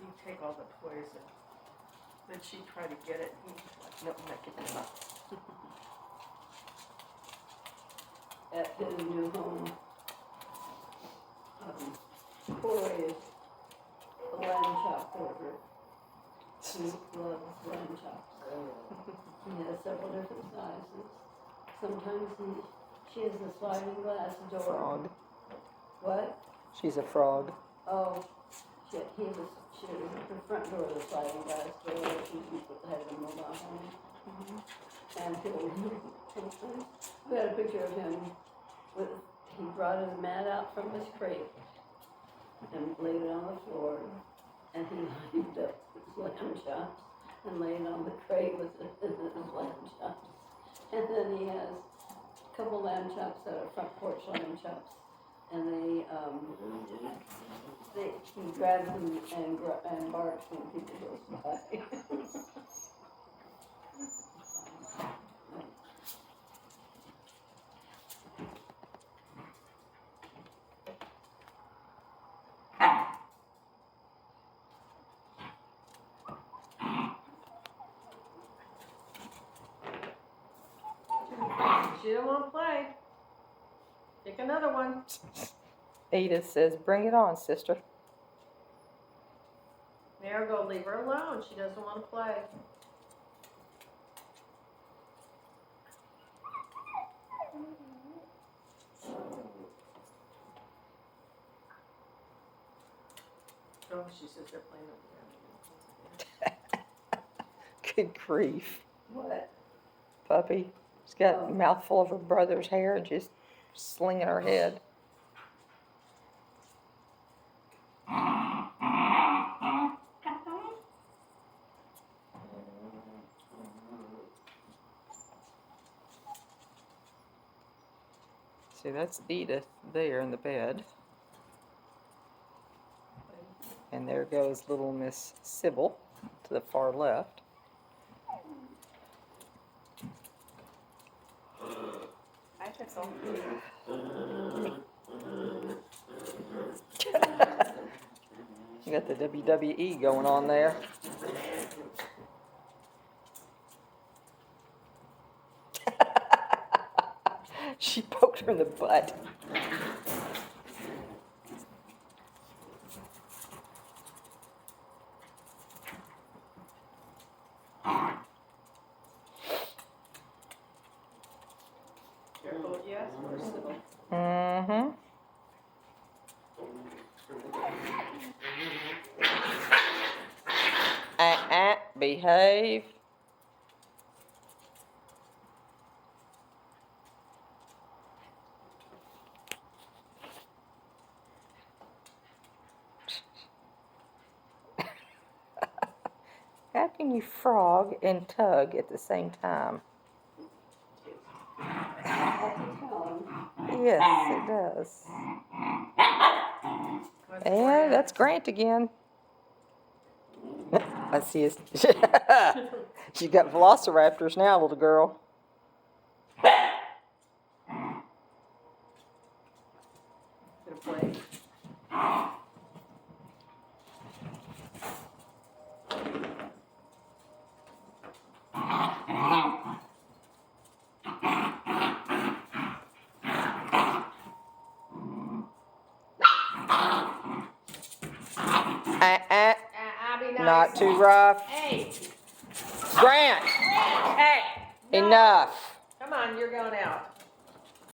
he'd take all the toys and then she'd try to get it. He'd like, nope, I'm not getting it up. At his new home, Corey is a lamb chop order. He loves lamb chops. He has several different sizes. Sometimes she has a sliding glass door. Frog. What? She's a frog. Oh, she has her front door is a sliding glass door. She has a mobile home. And we had a picture of him he brought his mat out from his crate and laid it on the floor, and he lined up his lamb chops and laid on the crate with his lamb chops. And then he has a couple lamb chops that are front porch lamb chops, and he grabs them and barks when people go by. She don't want to play. Pick another one. Edith says, bring it on, sister. Marigold, leave her alone. She doesn't want to play. Oh, she says they're playing over there. Good grief. What? Puppy. She's got a mouthful of her brother's hair and just slinging her head. See, that's Edith there in the bed. And there goes little Miss Sybil to the far left. Hi, Thistle. You got the WWE going on there. She poked her in the butt. Careful what you ask for, Sybil. Mm-hmm. Behave. How can you frog and tug at the same time? Yes, it does. And that's Grant again. I see his. She's got velociraptors now, little girl. Gonna play. Not too rough. Hey! Grant! Hey! No. Enough. Come on, you're going out.